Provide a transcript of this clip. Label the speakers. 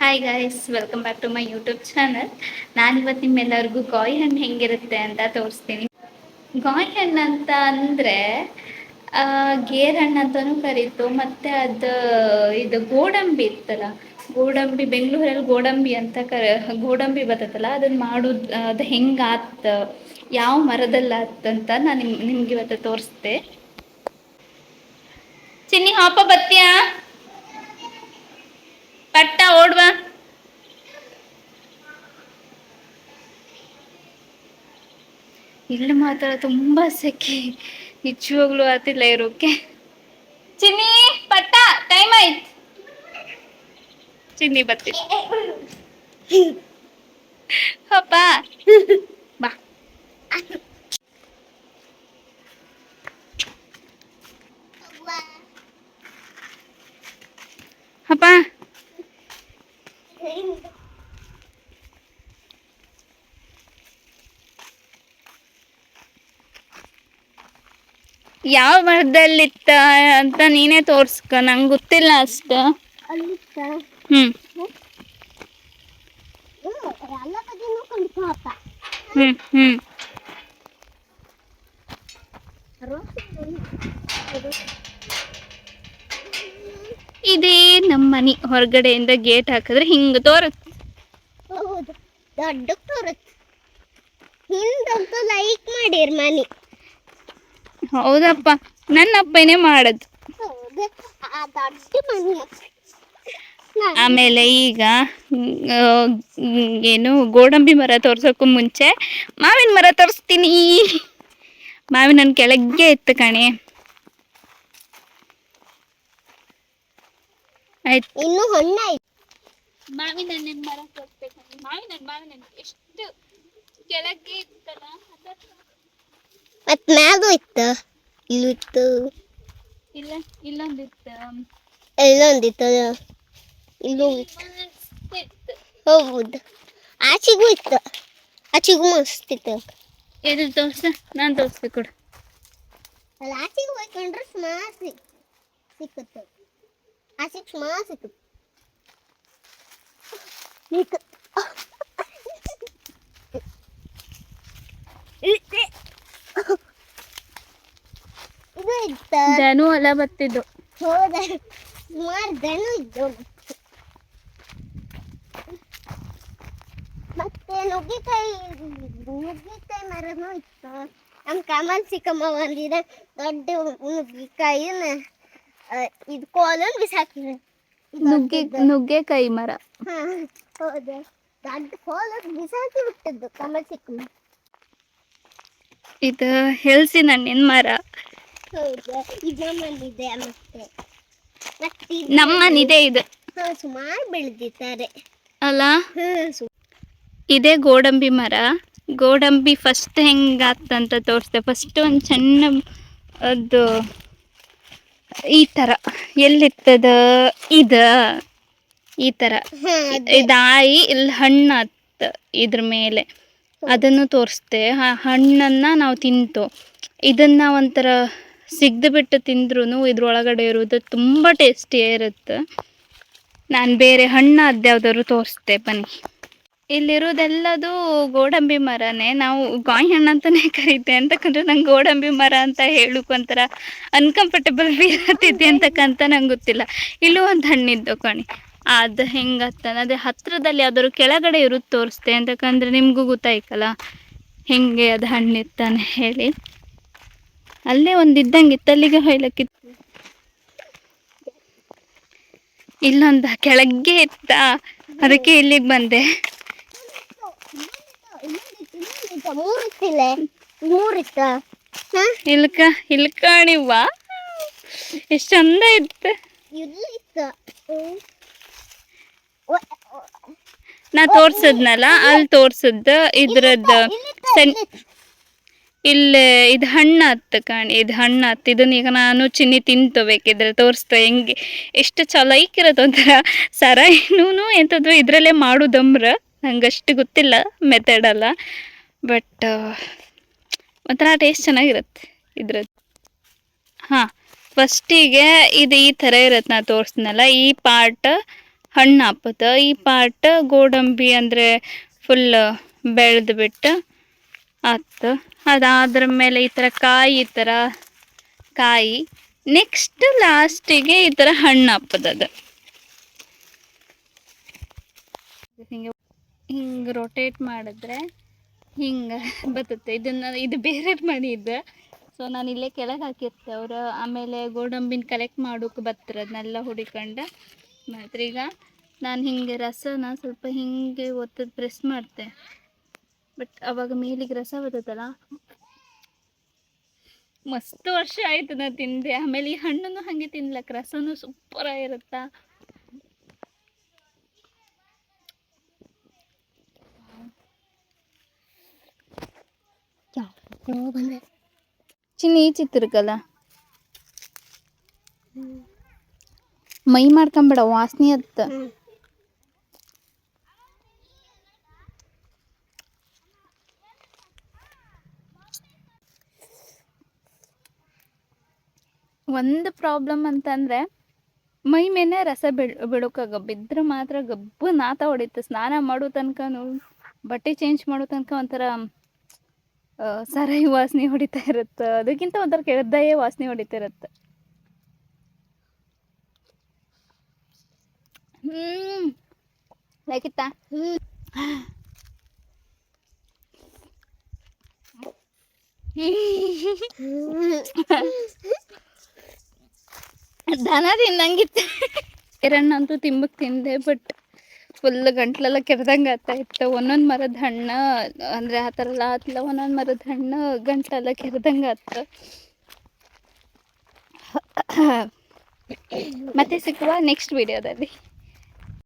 Speaker 1: Hi guys, welcome back to my YouTube channel. ನಾನಿವತ್ತು ನಿಮ್ಮೆಲ್ಲರಿಗೂ ಗಾಯಿ ಹಣ್ಣು ಹೆಂಗಿರುತ್ತೆ ಅಂತ ತೋರಿಸ್ತೀನಿ. ಗಾಯಿ ಹಣ್ಣು ಅಂತ ಅಂದರೆ ಗೇರ್ ಹಣ್ಣು ಅಂತಲೂ ಕರೀತು. ಮತ್ತು ಇದು ಗೋಡಂಬಿ ಇತ್ತಲ್ಲ, ಗೋಡಂಬಿ ಬೆಂಗಳೂರಲ್ಲಿ ಗೋಡಂಬಿ ಅಂತ ಗೋಡಂಬಿ ಬರ್ತೈತಲ್ಲ, ಅದನ್ನು ಮಾಡೋದು ಅದು ಹೆಂಗೆ ಆತು, ಯಾವ ಮರದಲ್ಲಿ ಆತಂತ ನಾನು ನಿಮ್ಗೆ ಇವತ್ತು ತೋರಿಸ್ದೆ. ಚಿನ್ನಿ ಹಾಪ ಬತ್ತೀಯಾ, ಪಟ್ಟ ಓಡ್ವಾ. ಇಲ್ಲಿ ಮಾತ್ರ ತುಂಬ ಸೆಕೆ, ನಿಜವಾಗ್ಲೂ ಆತಿಲ್ಲ ಇರೋಕೆ. ಚಿನ್ನಿ ಪಟ್ಟ, ಟೈಮ್ ಆಯ್ತು. ಚಿನ್ನಿ ಬರ್ತೀನಿ, ಅಪ್ಪ ಬಾ. ಅಪ್ಪ ಯಾವ ಮರದಲ್ಲಿತ್ತ ಅಂತ ನೀನೇ ತೋರ್ಸ್ಕ, ನಂಗೆ ಗೊತ್ತಿಲ್ಲ ಅಷ್ಟ. ಹ್ಮ್ ಹ್ಮ್ ಹ್ಮ್ ಇದೇ ನಮ್ಮ ಮನೆ ಹೊರಗಡೆಯಿಂದ ಗೇಟ್ ಹಾಕಿದ್ರೆ ಹಿಂಗ ತೋರುತ್ತೆ.
Speaker 2: ದೊಡ್ಡ ತೋರುತ್ತೆ, ಹಿಂದಂತೂ ಲೈಕ್ ಮಾಡಿರ್ ಮನಿ.
Speaker 1: ಹೌದಪ್ಪ, ನನ್ನ ಅಪ್ಪನೇ ಮಾಡದು. ಆಮೇಲೆ ಈಗ ಏನು ಗೋಡಂಬಿ ಮರ ತೋರ್ಸೋಕ್ಕೂ ಮುಂಚೆ ಮಾವಿನ ಮರ ತೋರಿಸ್ತೀನಿ. ಮಾವಿನ ನನ್ನ ಕೆಳಗೆ ಇತ್ತು ಕಣೆ. ಆಯ್ತು,
Speaker 2: ಇನ್ನು ಹೊಣ್ಣ
Speaker 1: ಮಾವಿನ ಹಣ್ಣಿನ ಮರ ತೋರಿಸ್ಬೇಕು. ಮಾವಿನ ಹಣ್ಣು ಎಷ್ಟು ಕೆಳಗೆ ಇತ್ತಲ್ಲ,
Speaker 2: ಮತ್ ಮ್ಯಾಗೂ ಇತ್ತು, ಇಲ್ಲೂ ಇತ್ತು,
Speaker 1: ಇಲ್ಲ ಇಲ್ಲೊಂದಿತ್ತು,
Speaker 2: ಎಲ್ಲೊಂದಿತ್ತು, ಇಲ್ಲೂ ಇತ್ತು. ಹೌದು, ಆಚೆಗೂ ಇತ್ತು, ಆಚೆಗೂ ಮಸ್ತ್ ಇತ್ತು.
Speaker 1: ಎಲ್ಲಿ ತೋರ್ಸ, ನಾನು ತೋರಿಸ್ಬೇಕು ಕೊಡು.
Speaker 2: ಅಲ್ಲಿ ಆಚೆಗೆ ಹೋಗ್ಕೊಂಡ್ರೆ ಸುಮಾರು ಸಿಕ್ಕುತ್ತೆ, ಆಚೆಗೆ ಸುಮಾರು ಸಿಕ್ಕುತ್ತೆ. ಇದು ಇತ್ತ
Speaker 1: ದನು ಹೊಲ ಬತ್ತಿದ್ದು.
Speaker 2: ಹೌದಾ, ಸುಮಾರು ದನು ಇದ್ದು. ಮತ್ತೆ ನುಗ್ಗಿಕಾಯಿ ಮರನೂ ಇತ್ತು. ನಮ್ಮ ಕಮಲ್ ಸಿಕ್ಕಮ್ಮ ಒಂದಿನ ದೊಡ್ಡ ನುಗ್ಗಿಕಾಯಿನ ಇದು ಕೋಲನ್ನು ಬಿಸಾಕಿದೆ.
Speaker 1: ನುಗ್ಗೆಕಾಯಿ ಮರ.
Speaker 2: ಹಾ ಹೌದು, ದೊಡ್ಡ ಕೋಲನ್ನು ಬಿಸಾಕಿ ಬಿಟ್ಟಿದ್ದು ಕಮಲ್ ಸಿಕ್ಕಮ್ಮ.
Speaker 1: ಇದು ಹೆಲ್ಸಿನ ಹಣ್ಣಿನ ಮರ.
Speaker 2: ಹೌದಾ, ಇದು ನಮ್ಮನಿದೆ. ಮತ್ತೆ
Speaker 1: ನಮ್ಮನಿದೆ ಇದು.
Speaker 2: ಸುಮಾರು ಬೆಳೆದಿದ್ದಾರೆ
Speaker 1: ಅಲ್ಲ. ಇದೇ ಗೋಡಂಬಿ ಮರ. ಗೋಡಂಬಿ ಫಸ್ಟ್ ಹೆಂಗಾತಂತ ತೋರಿಸ್ದೆ. ಫಸ್ಟ್ ಒಂದು ಸಣ್ಣ ಅದು ಈ ಥರ ಎಲ್ಲಿರ್ತದ, ಇದು ಈ ಥರ ಇದಾಯಿ ಇಲ್ಲಿ ಹಣ್ಣು ಹತ್ತ ಇದ್ರ ಮೇಲೆ, ಅದನ್ನು ತೋರಿಸ್ದೆ. ಆ ಹಣ್ಣನ್ನು ನಾವು ತಿಂತು. ಇದನ್ನು ಒಂಥರ ಸಿಗ್ದು ಬಿಟ್ಟು ತಿಂದ್ರೂ ಇದ್ರೊಳಗಡೆ ಇರೋದು ತುಂಬ ಟೇಸ್ಟಿಯೇ ಇರುತ್ತೆ. ನಾನು ಬೇರೆ ಹಣ್ಣು ಅದ್ಯಾವ್ದಾದ್ರು ತೋರಿಸ್ದೆ ಬನ್ನಿ. ಇಲ್ಲಿರೋದೆಲ್ಲದು ಗೋಡಂಬಿ ಮರನೇ. ನಾವು ಗಾಯಿ ಹಣ್ಣು ಅಂತಲೇ ಕರೀತೆ ಅಂತಕ್ಕಂದ್ರೆ ನಂಗೆ ಗೋಡಂಬಿ ಮರ ಅಂತ ಹೇಳಕ್ಕೆ ಒಂಥರ ಅನ್ಕಂಫರ್ಟೇಬಲ್ ಫೀಲ್ ಆಗ್ತೈತಿ ಅಂತಕ್ಕಂತ ನಂಗೆ ಗೊತ್ತಿಲ್ಲ. ಇಲ್ಲೂ ಒಂದು ಹಣ್ಣಿದ್ದು ಕಣಿ, ಅದು ಹೆಂಗತ್ತಾನ ಅದೇ ಹತ್ತಿರದಲ್ಲಿ ಯಾವ್ದಾದ್ರು ಕೆಳಗಡೆ ಇರೋದು ತೋರಿಸ್ದೆ ಅಂತಕ್ಕಂದ್ರೆ ನಿಮಗೂ ಗೊತ್ತಾಯ್ಕಲ್ಲ ಹೆಂಗೆ ಅದು ಹಣ್ಣಿರ್ತಾನೆ ಹೇಳಿ. ಅಲ್ಲೇ ಒಂದು ಇದ್ದಂಗಿತ್ತು, ಅಲ್ಲಿಗೆ ಹೊಯ್ಲಕ್ಕಿತ್ತು. ಇಲ್ಲೊಂದು ಕೆಳಗೆ ಇತ್ತ, ಅದಕ್ಕೆ ಇಲ್ಲಿಗೆ ಬಂದೆ. ಇಲ್ಕಾಣಿವ್ವ, ಎಷ್ಟು ಚಂದ ಇತ್ತು. ನಾ ತೋರ್ಸದ್ನಲ್ಲ, ಅಲ್ಲಿ ತೋರ್ಸದ್ದು ಇದ್ರದ್ದು ಇಲ್ಲಿ ಇದು ಹಣ್ಣು ಹತ್ತು ಕಾಣಿ, ಇದು ಹಣ್ಣು ಹತ್ತು. ಇದನ್ನ ಈಗ ನಾನು ಚಿನ್ನಿ ತಿಂತಬೇಕಿದ್ರೆ ತೋರಿಸ್ತಾ ಹೆಂಗೆ ಎಷ್ಟು ಚಲೈಕಿರತ್ತೆ. ಒಂಥರ ಸರಾಯಿನೂ ಎಂಥದ್ದು ಇದರಲ್ಲೇ ಮಾಡೋದಂಬ್ರ, ನಂಗೆ ಅಷ್ಟು ಗೊತ್ತಿಲ್ಲ ಮೆಥಡಲ್ಲ, ಬಟ್ ಒಂಥರ ಟೇಸ್ಟ್ ಚೆನ್ನಾಗಿರುತ್ತೆ ಇದ್ರದ್ದು. ಹಾಂ, ಫಸ್ಟಿಗೆ ಇದು ಈ ಥರ ಇರುತ್ತೆ, ನಾ ತೋರಿಸ್ನಲ್ಲ ಈ ಪಾರ್ಟ್ ಹಣ್ಣು ಹಾಪದ ಈ ಪಾರ್ಟ್ ಗೋಡಂಬಿ ಅಂದರೆ ಫುಲ್ ಬೆಳೆದು ಬಿಟ್ಟು ಆತು. ಅದಾದ್ರ ಮೇಲೆ ಈ ಥರ ಕಾಯಿ ನೆಕ್ಸ್ಟ್ ಲಾಸ್ಟಿಗೆ ಈ ಥರ ಹಣ್ಣು ಹಾಪದ ಅದು ಹಿಂಗೆ ರೊಟೇಟ್ ಮಾಡಿದ್ರೆ ಹಿಂಗೆ ಬರ್ತದೆ. ಇದು ಬೇರೆ ಮಾಡಿದ್ದು. ಸೊ ನಾನು ಇಲ್ಲೇ ಕೆಳಗೆ ಹಾಕಿರ್ತೆ ಅವರು ಆಮೇಲೆ ಗೋಡಂಬಿನ ಕಲೆಕ್ಟ್ ಮಾಡೋಕೆ ಬರ್ತಾರೆ, ಅದನ್ನೆಲ್ಲ ಹುಡಿಕೊಂಡು ಮಾತ್ರ. ಈಗ ನಾನು ಹಿಂಗೆ ರಸನ ಸ್ವಲ್ಪ ಹಿಂಗೆ ಒತ್ತದು ಪ್ರೆಸ್ ಮಾಡ್ತೆ, ಬಟ್ ಅವಾಗ ಮೇಲಿಗೆ ರಸ ಬರ್ತದಲ್ಲ, ಮಸ್ತ್ ವರ್ಷ ಆಯ್ತು ನಾ ತಿಂದೆ. ಆಮೇಲೆ ಈ ಹಣ್ಣನ್ನು ಹಾಗೆ ತಿನ್ಲಕ್ಕೆ ರಸನೂ ಸೂಪರ್ ಆಗಿರುತ್ತಾ. ಚಿನ್ನಿ ಚಿತ್ರಕಲ್ಲ ಮೈ ಮಾಡ್ಕೊಂಬೇಡ, ವಾಸನೆ ಅತ್ತ. ಒಂದು ಪ್ರಾಬ್ಲಮ್ ಅಂತಂದರೆ ಮೈ ಮೇಲೆ ರಸ ಬಿಡೋಕ್ಕಾಗ ಬಿದ್ದರೆ ಮಾತ್ರ ಗಬ್ಬು ನಾತ ಹೊಡಿತು. ಸ್ನಾನ ಮಾಡೋ ತನಕನೂ ಬಟ್ಟೆ ಚೇಂಜ್ ಮಾಡೋ ತನಕ ಒಂಥರ ಸರಾಯಿ ವಾಸನೆ ಹೊಡಿತಾ ಇರುತ್ತೆ, ಅದಕ್ಕಿಂತ ಒಂಥರ ಕೆಳದಯೇ ವಾಸನೆ ಹೊಡಿತಾ ಇರುತ್ತೆ. ಲೈಕಿತ್ತಾ? ದನ ತಿನ್ನಂಗಿತ್ತು. ಎರಣ್ಣಂತೂ ತಿಂಬಕ್ಕೆ ತಿಂದೆ, ಬಟ್ ಫುಲ್ ಗಂಟ್ಲೆಲ್ಲ ಕೆರೆದಂಗೆ ಆಗ್ತಾ ಇತ್ತು. ಒಂದೊಂದು ಮರದ ಹಣ್ಣು ಅಂದರೆ ಆ ಥರ ಎಲ್ಲ ಆತಿಲ್ಲ, ಒಂದೊಂದು ಮರದ ಹಣ್ಣು ಗಂಟ್ಲೆಲ್ಲ ಕೆರೆದಂಗೆ ಆಯ್ತು. ಮತ್ತೆ ಸಿಕ್ಕುವ ನೆಕ್ಸ್ಟ್ ವಿಡಿಯೋದಲ್ಲಿ.